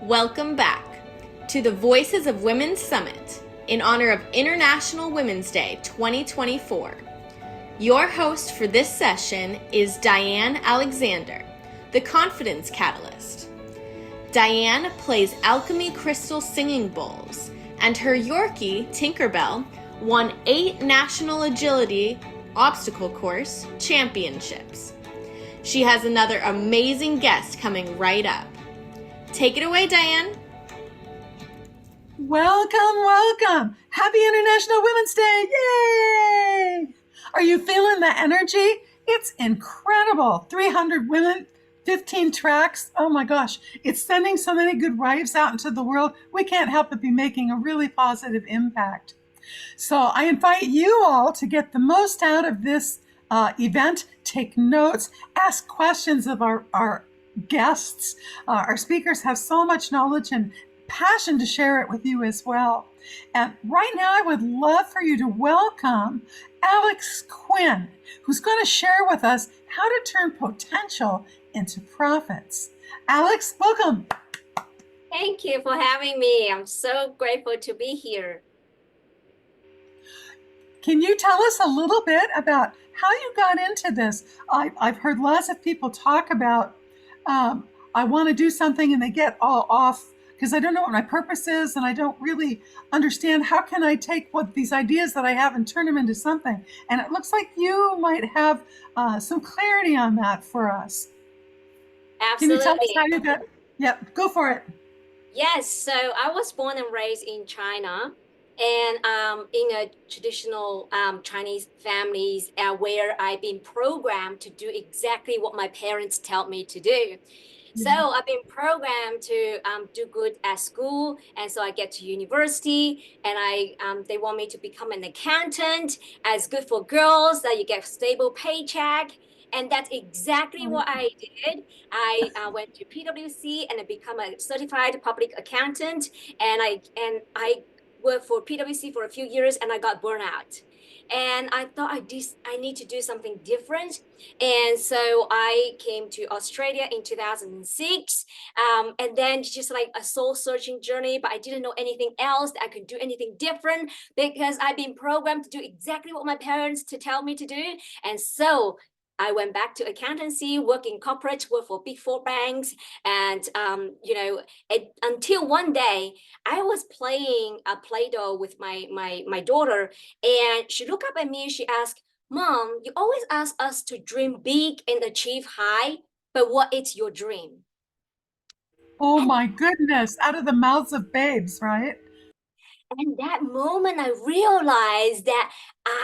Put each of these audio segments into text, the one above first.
Welcome back to the Voices of Women Summit in honor of International Women's Day 2024. Your host for this session is Diane Alexander, the Confidence Catalyst. Diane plays alchemy crystal singing bowls, and her Yorkie, Tinkerbell, won 8 National Agility Obstacle Course championships. She has another amazing guest coming right up. Take it away, Diane. Welcome. Happy International Women's Day. Yay! Are you feeling the energy? It's incredible. 300 women, 15 tracks. Oh my gosh. It's sending so many good vibes out into the world. We can't help but be making a really positive impact. So I invite you all to get the most out of this event. Take notes, ask questions of our guests. Our speakers have so much knowledge and passion to share it with you as well. And right now I would love for you to welcome Alex Quinn, who's going to share with us how to turn potential into profits. Alex, welcome. Thank you for having me. I'm so grateful to be here. Can you tell us a little bit about how you got into this? I've heard lots of people talk about I want to do something and they get all off because I don't know what my purpose is and I don't really understand how can I take what these ideas that I have and turn them into something. And it looks like you might have some clarity on that for us. Absolutely. Can you tell us how you got? Yep, go for it. Yes, so I was born and raised in China, and in a traditional Chinese families where I've been programmed to do exactly what my parents tell me to do. So I've been programmed to do good at school, and so I get to university, and they want me to become an accountant. As good for girls, that you get stable paycheck, and that's exactly what I did. I went to PwC and I become a certified public accountant, and I worked for PwC for a few years, and I got burned out. And I thought I need to do something different. And so I came to Australia in 2006. And then just like a soul searching journey, but I didn't know anything else that I could do anything different because I've been programmed to do exactly what my parents to tell me to do. And so I went back to accountancy, work in corporate, work for big 4 banks. And, until one day I was playing a Play-Doh with my daughter, and she looked up at me and she asked, "Mom, you always ask us to dream big and achieve high, but what is your dream?" Oh my goodness, out of the mouths of babes, right? And that moment, I realized that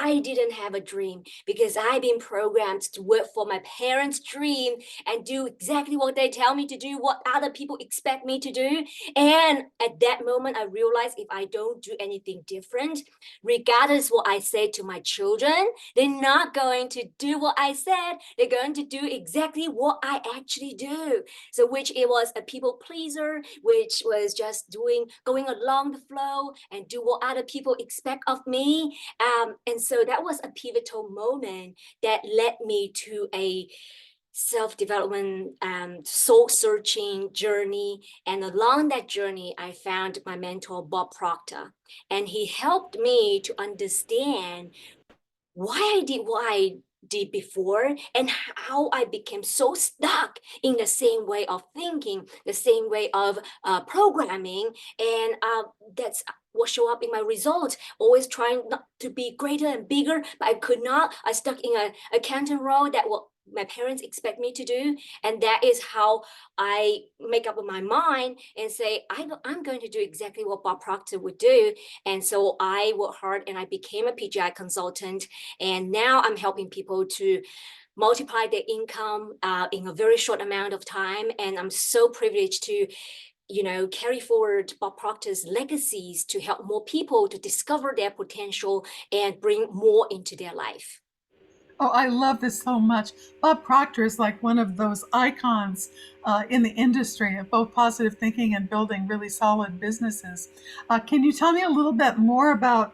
I didn't have a dream because I've been programmed to work for my parents' dream and do exactly what they tell me to do, what other people expect me to do. And at that moment, I realized if I don't do anything different, regardless what I say to my children, they're not going to do what I said. They're going to do exactly what I actually do. So which it was a people pleaser, which was just going along the flow and do what other people expect of me. And so that was a pivotal moment that led me to a self-development, soul-searching journey. And along that journey, I found my mentor, Bob Proctor. And he helped me to understand why I did what I did before and how I became so stuck in the same way of thinking, the same way of programming. And that's what show up in my results, always trying not to be greater and bigger, but I could not. I stuck in a accountant role that what my parents expect me to do. And that is how I make up my mind and say, I'm going to do exactly what Bob Proctor would do. And so I worked hard and I became a PGI consultant. And now I'm helping people to multiply their income in a very short amount of time. And I'm so privileged to carry forward Bob Proctor's legacies to help more people to discover their potential and bring more into their life. Oh, I love this so much. Bob Proctor is like one of those icons in the industry of both positive thinking and building really solid businesses. Can you tell me a little bit more about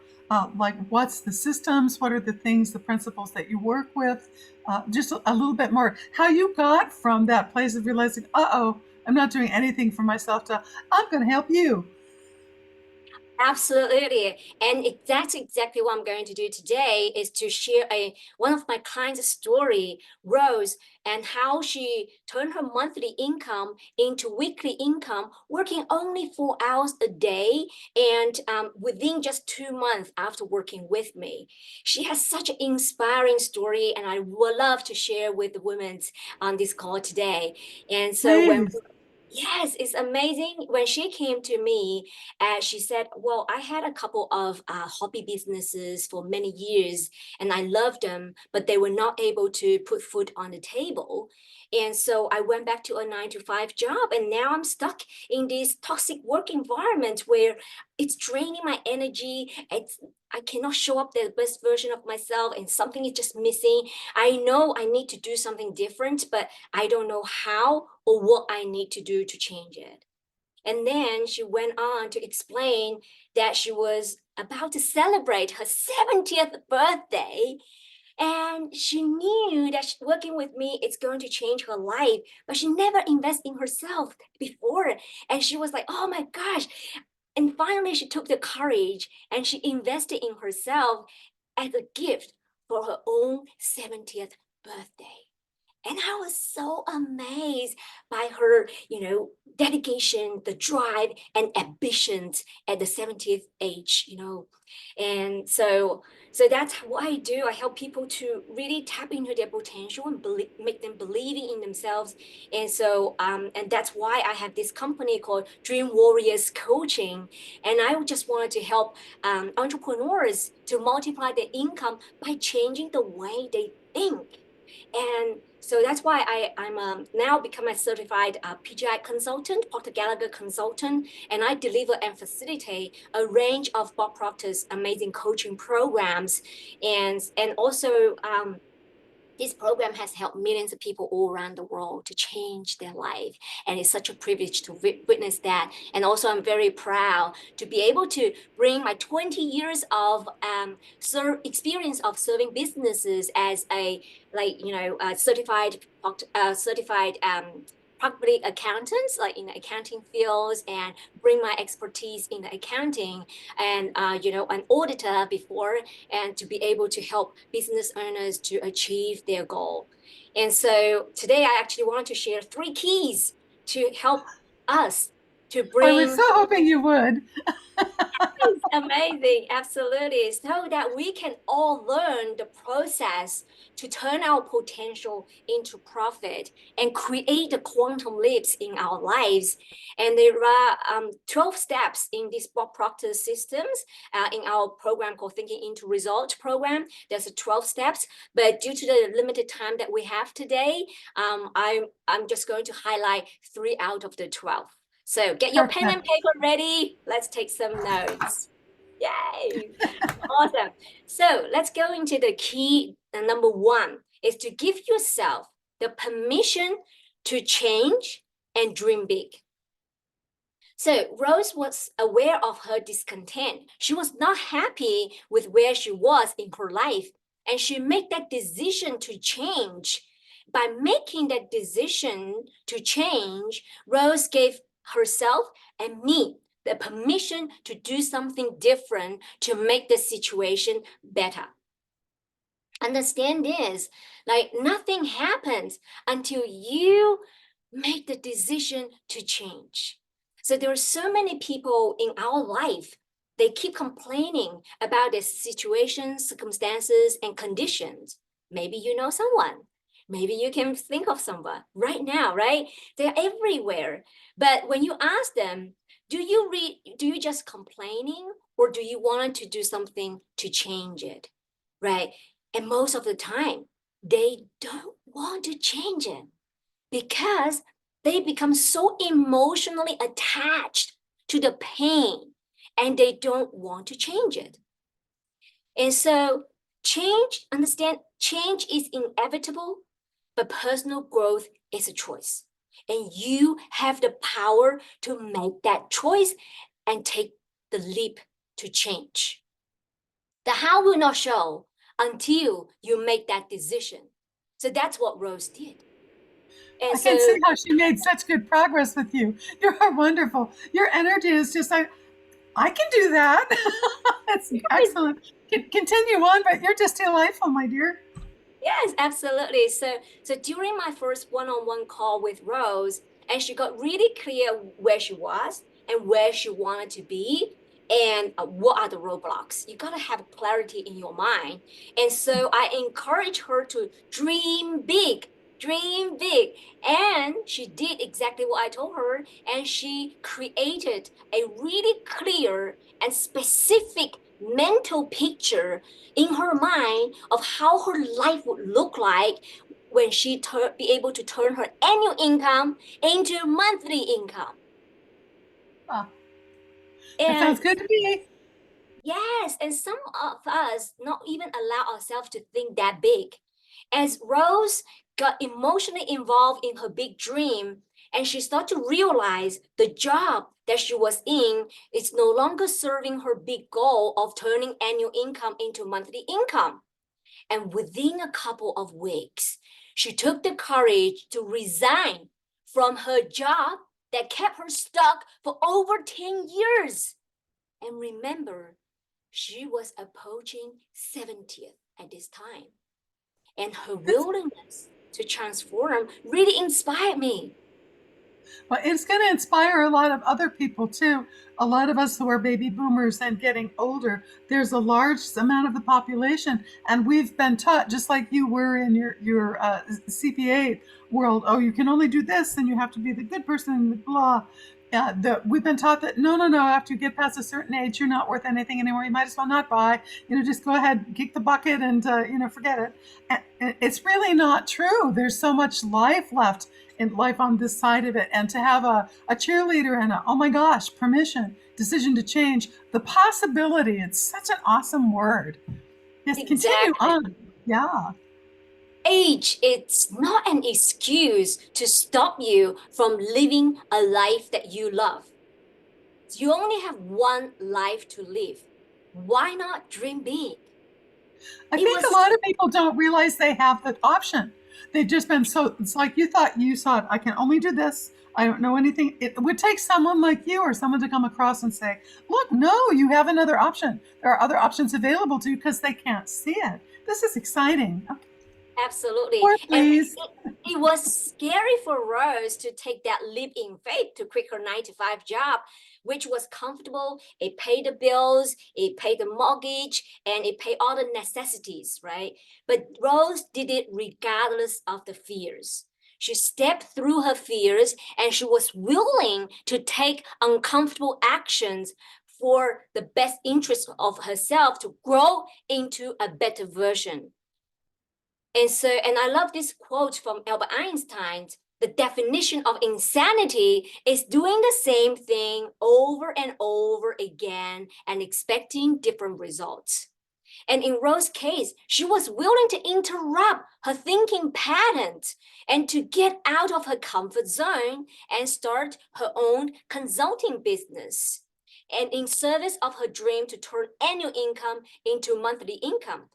like what's the systems, what are the things, the principles that you work with? Just a little bit more. How you got from that place of realizing, uh-oh, I'm not doing anything for myself I'm going to help you. Absolutely. And that's exactly what I'm going to do today is to share one of my clients' story, Rose, and how she turned her monthly income into weekly income, working only 4 hours a day. And within just 2 months after working with me, she has such an inspiring story, and I would love to share with the women on this call today. And so Please. Yes, it's amazing. When she came to me, she said, well, I had a couple of hobby businesses for many years and I loved them, but they were not able to put food on the table. And so I went back to a 9 to 5 job, and now I'm stuck in this toxic work environment where it's draining my energy. I cannot show up the best version of myself, and something is just missing. I know I need to do something different, but I don't know how or what I need to do to change it. And then she went on to explain that she was about to celebrate her 70th birthday. And she knew that working with me, it's going to change her life, but she never invested in herself before. And she was like, oh my gosh. And finally, she took the courage and she invested in herself as a gift for her own 70th birthday. And I was so amazed by her, dedication, the drive and ambitions at the 70th age. And so that's what I do. I help people to really tap into their potential and make them believing in themselves. And so, and that's why I have this company called Dream Warriors Coaching. And I just wanted to help entrepreneurs to multiply their income by changing the way they think. And so that's why I'm now become a certified PGI consultant, Proctor Gallagher consultant, and I deliver and facilitate a range of Bob Proctor's amazing coaching programs. And also this program has helped millions of people all around the world to change their life. And it's such a privilege to witness that. And also, I'm very proud to be able to bring my 20 years of experience of serving businesses as a certified public accountants, like in the accounting fields, and bring my expertise in the accounting and an auditor before, and to be able to help business owners to achieve their goal. And so today I actually want to share 3 keys to help us to I was bring so hoping you would. amazing, absolutely. So that we can all learn the process to turn our potential into profit and create the quantum leaps in our lives. And there are 12 steps in this Bob Proctor systems in our program called Thinking into Result program. There's 12 steps, but due to the limited time that we have today, I'm just going to highlight 3 out of the 12. So get your pen and paper ready. Let's take some notes. Yay. Awesome. So let's go into the key. Number 1 is to give yourself the permission to change and dream big. So Rose was aware of her discontent. She was not happy with where she was in her life, and she made that decision to change. By making that decision to change, Rose gave herself and me the permission to do something different to make the situation better. Understand this, like nothing happens until you make the decision to change. So there are so many people in our life, they keep complaining about their situations, circumstances, and conditions. Maybe you know someone. Maybe you can think of someone right now, right? They're everywhere. But when you ask them, do you just complaining, or do you want to do something to change it, right? And most of the time, they don't want to change it because they become so emotionally attached to the pain and they don't want to change it. And so understand, change is inevitable, but personal growth is a choice. And you have the power to make that choice and take the leap to change. The how will not show until you make that decision. So that's what Rose did. And I can see so how she made such good progress with you. You are wonderful. Your energy is just like, I can do that. That's excellent. Continue on, but you're just delightful, my dear. yes, absolutely. So during my first one-on-one call with Rose, and she got really clear where she was and where she wanted to be and what are the roadblocks. You got to have clarity in your mind. And so I encourage her to dream big, dream big. And she did exactly what I told her. And she created a really clear and specific mental picture in her mind of how her life would look like when she be able to turn her annual income into monthly income. Ah, that sounds And good to me. yes, and some of us not even allow ourselves to think that big. As Rose got emotionally involved in her big dream, and she started to realize the job that she was in is no longer serving her big goal of turning annual income into monthly income. And within a couple of weeks, she took the courage to resign from her job that kept her stuck for over 10 years. And remember, she was approaching 70th at this time. And her It's, willingness to transform really inspired me. well, it's going to inspire a lot of other people too. A lot of us who are baby boomers and getting older, there's a large amount of the population, and we've been taught, just like you were in your CPA world. Oh, you can only do this, and you have to be the good person, and blah. We've been taught that no, no, no. After you get past a certain age, you're not worth anything anymore. You might as well not buy. Just go ahead, kick the bucket, and forget it. And it's really not true. There's so much life left in life on this side of it, and to have a cheerleader and oh my gosh, permission, decision to change, the possibility, it's such an awesome word. Yes, continue Exactly. on. Yeah. Age, it's not an excuse to stop you from living a life that you love. You only have one life to live. Why not dream big? I It think a was lot of people don't realize they have that option. They've just been so, it's like you thought, I can only do this. I don't know anything. It would take someone like you or someone to come across and say, look, no, you have another option. There are other options available to you because they can't see it. This is exciting. Okay, absolutely. more, And please. it was scary for Rose to take that leap in faith to quit her 9 to 5 job, which was comfortable. It paid the bills, it paid the mortgage, and it paid all the necessities, right? But Rose did it regardless of the fears. She stepped through her fears and she was willing to take uncomfortable actions for the best interest of herself to grow into a better version. And I love this quote from Albert Einstein. The definition of insanity is doing the same thing over and over again and expecting different results. And in Rose's case, she was willing to interrupt her thinking patterns and to get out of her comfort zone and start her own consulting business. And in service of her dream to turn annual income into monthly income.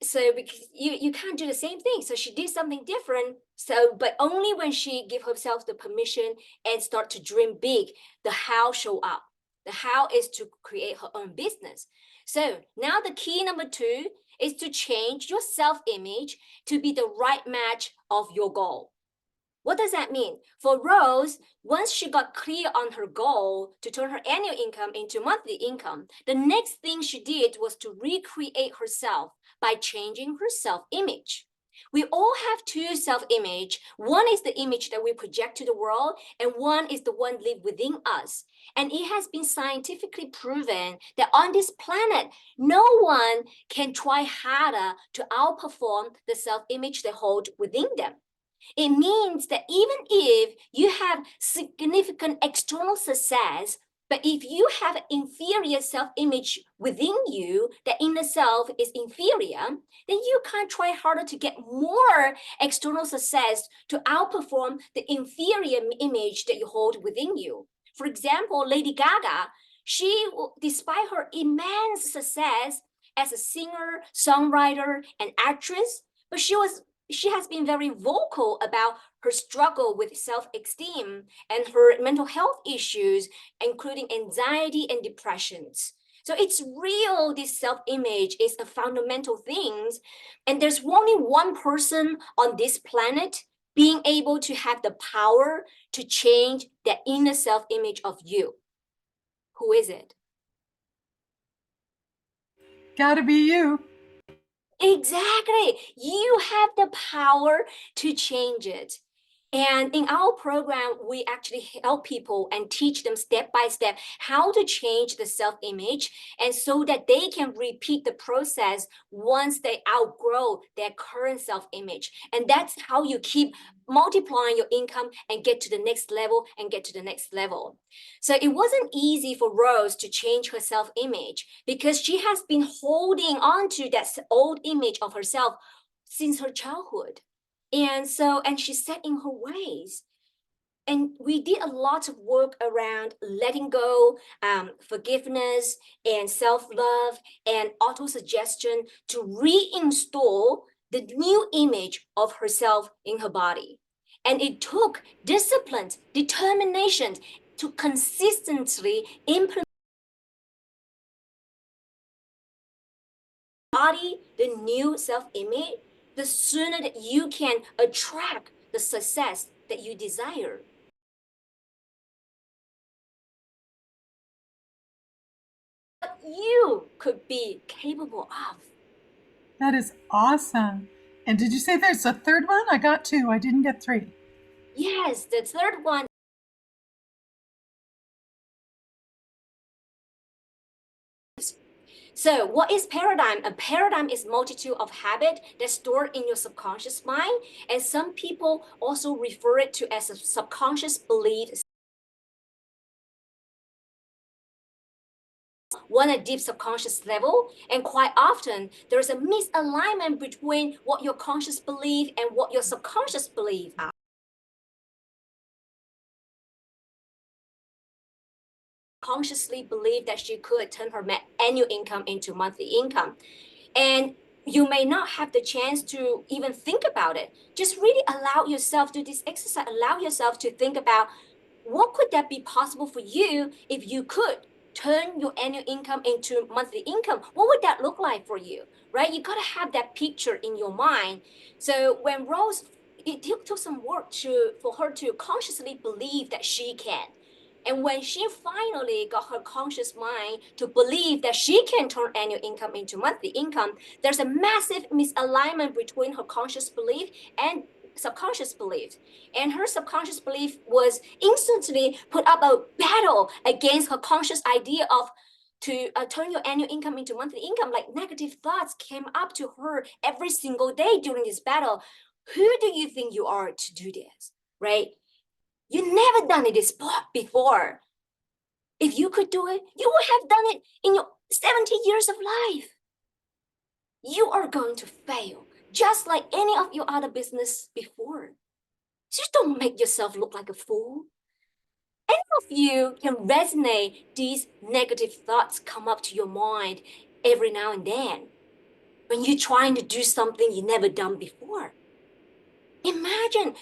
So because you can't do the same thing, so she did something different. So but only when she give herself the permission and start to dream big, the how show up. The how is to create her own business. So now the key number 2 is to change your self-image to be the right match of your goal. What does that mean? For Rose, once she got clear on her goal to turn her annual income into monthly income, the next thing she did was to recreate herself by changing her self-image. We all have 2 self-image. One is the image that we project to the world, and one is the one live within us. And it has been scientifically proven that on this planet, no one can try harder to outperform the self-image they hold within them. It means that even if you have significant external success, but if you have inferior self-image within you, that inner self is inferior, then you can't try harder to get more external success to outperform the inferior image that you hold within you. For example, Lady Gaga, despite her immense success as a singer, songwriter, and actress, but she was she has been very vocal about her struggle with self-esteem and her mental health issues, including anxiety and depressions. So it's real, this self-image is a fundamental thing. And there's only one person on this planet being able to have the power to change the inner self-image of you. Who is it? Gotta be you. Exactly. You have the power to change it. And in our program, we actually help people and teach them step by step how to change the self-image, and so that they can repeat the process once they outgrow their current self-image. And that's how you keep multiplying your income and get to the next level and get to the next level. So it wasn't easy for Rose to change her self-image because she has been holding on to that old image of herself since her childhood. And she's set in her ways. And we did a lot of work around letting go, forgiveness, and self-love, and auto-suggestion to reinstall the new image of herself in her body. And it took discipline, determination to consistently implement the new self-image, the sooner that you can attract the success that you desire. What you could be capable of. That is awesome. And did you say there's a third one? I got two. I didn't get three. Yes, the third one. So what is paradigm? A paradigm is multitude of habit that's stored in your subconscious mind. And some people also refer it to as a subconscious belief. One at deep subconscious level, and quite often there's a misalignment between what your conscious belief and what your subconscious belief are. Consciously believe that she could turn her annual income into monthly income, and you may not have the chance to even think about it. Just really allow yourself to do this exercise. Allow yourself to think about what could that be possible for you if you could turn your annual income into monthly income. What would that look like for you, right? You got to have that picture in your mind. So when Rose, it took some work for her to consciously believe that she can. And when she finally got her conscious mind to believe that she can turn annual income into monthly income, there's a massive misalignment between her conscious belief and subconscious belief. And her subconscious belief was instantly put up a battle against her conscious idea of to turn your annual income into monthly income. Like negative thoughts came up to her every single day during this battle. Who do you think you are to do this, right? You never done it this before. If you could do it, you would have done it in your 70 years of life. You are going to fail, just like any of your other business before. Just don't make yourself look like a fool. Any of you can resonate these negative thoughts come up to your mind every now and then when you're trying to do something you never done before. Imagine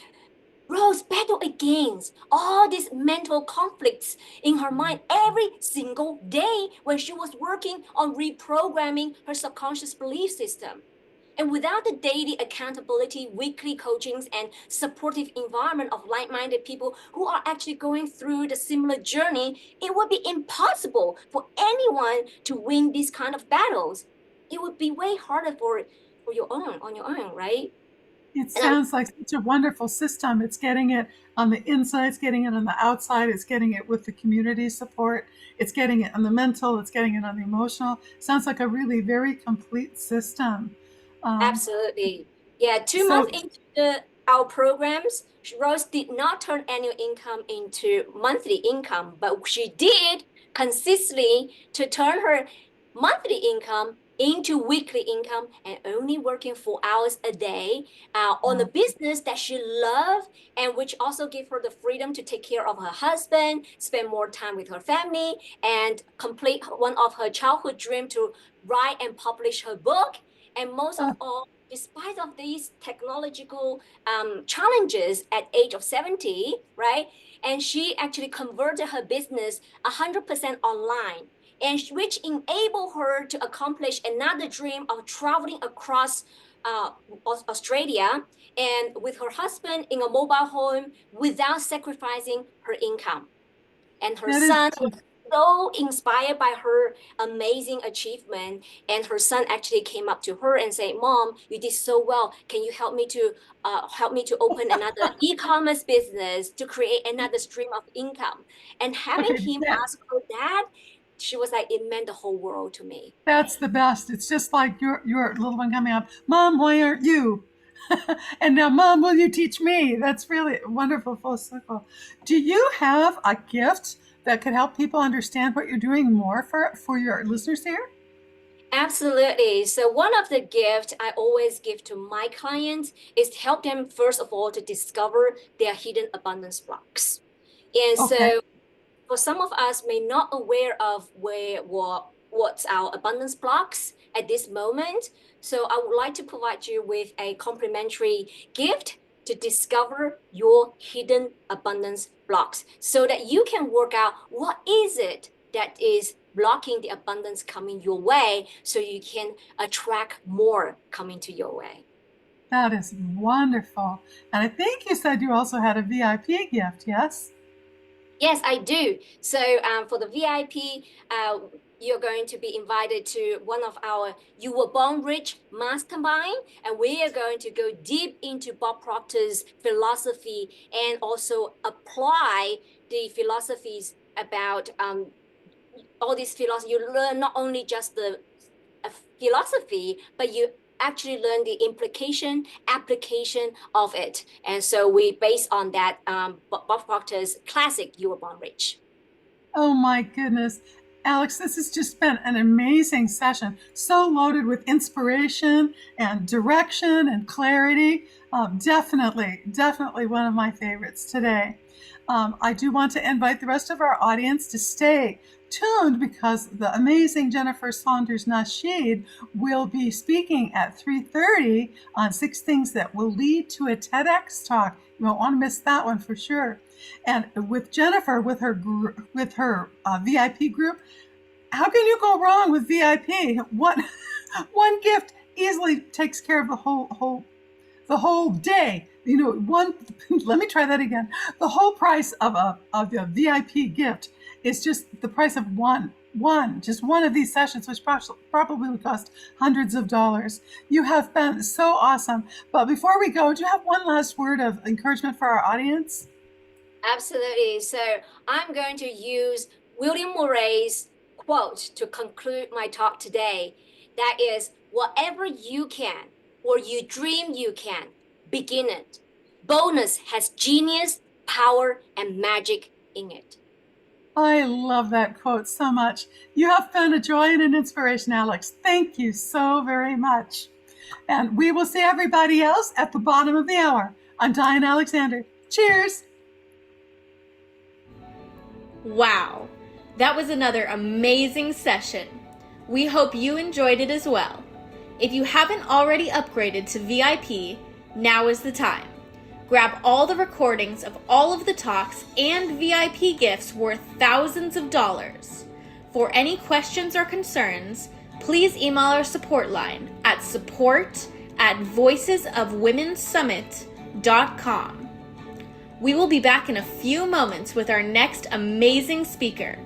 Rose battled against all these mental conflicts in her mind every single day when she was working on reprogramming her subconscious belief system. And without the daily accountability, weekly coachings, and supportive environment of like-minded people who are actually going through the similar journey, it would be impossible for anyone to win these kind of battles. It would be way harder on your own, right? It sounds like such a wonderful system. It's getting it on the inside, it's getting it on the outside, it's getting it with the community support, it's getting it on the mental, it's getting it on the emotional. Sounds like a really very complete system. Absolutely. Yeah, 2 months into our programs, Rose did not turn annual income into monthly income, but she did consistently to turn her monthly income into weekly income, and only working 4 hours a day on a business that she loved, and which also gave her the freedom to take care of her husband, spend more time with her family, and complete one of her childhood dream to write and publish her book. And most of all, despite of these technological challenges at age of 70, right? And she actually converted her business 100% online, and which enabled her to accomplish another dream of traveling across Australia and with her husband in a mobile home without sacrificing her income. And her That son is was so inspired by her amazing achievement. And her son actually came up to her and said, "Mom, you did so well. Can you help me to open another e-commerce business to create another stream of income?" And having okay. him ask her that, she was like, it meant the whole world to me. That's the best. It's just like your little one coming up, Mom, why aren't you? And now, Mom, will you teach me? That's really wonderful, full circle. Do you have a gift that could help people understand what you're doing more for your listeners here? Absolutely. So one of the gifts I always give to my clients is to help them, first of all, to discover their hidden abundance blocks. And Okay. so for some of us may not aware of what's our abundance blocks at this moment. So I would like to provide you with a complimentary gift to discover your hidden abundance blocks so that you can work out what is it that is blocking the abundance coming your way so you can attract more coming to your way. That is wonderful. And I think you said you also had a VIP gift, yes? Yes, I do. So for the VIP, you're going to be invited to one of our You Were Born Rich mastermind, and we are going to go deep into Bob Proctor's philosophy and also apply the philosophies about all these philosophy. You learn not only just the philosophy, but you actually learn the application of it. And so we based on that Bob Proctor's classic You Were Born Rich. Oh my goodness. Alex, this has just been an amazing session, so loaded with inspiration and direction and clarity. Definitely one of my favorites today. I do want to invite the rest of our audience to stay tuned because the amazing Jennifer Saunders Nasheed will be speaking at 3:30 on 6 things that will lead to a TEDx talk. You won't want to miss that one for sure. And with Jennifer, with her VIP group, how can you go wrong with VIP? One gift easily takes care of the whole day. You know, let me try that again. The whole price of a VIP gift is just the price of just one of these sessions, which probably would cost hundreds of dollars. You have been so awesome. But before we go, do you have one last word of encouragement for our audience? Absolutely. So I'm going to use William Murray's quote to conclude my talk today. That is, whatever you can or you dream you can, begin it. Boldness has genius, power, and magic in it. I love that quote so much. You have been a joy and an inspiration, Alex. Thank you so very much. And we will see everybody else at the bottom of the hour. I'm Diane Alexander. Cheers. Wow, that was another amazing session. We hope you enjoyed it as well. If you haven't already upgraded to VIP, now is the time. Grab all the recordings of all of the talks and VIP gifts worth thousands of dollars. For any questions or concerns, please email our support line at support@voicesofwomensummit.com. We will be back in a few moments with our next amazing speaker.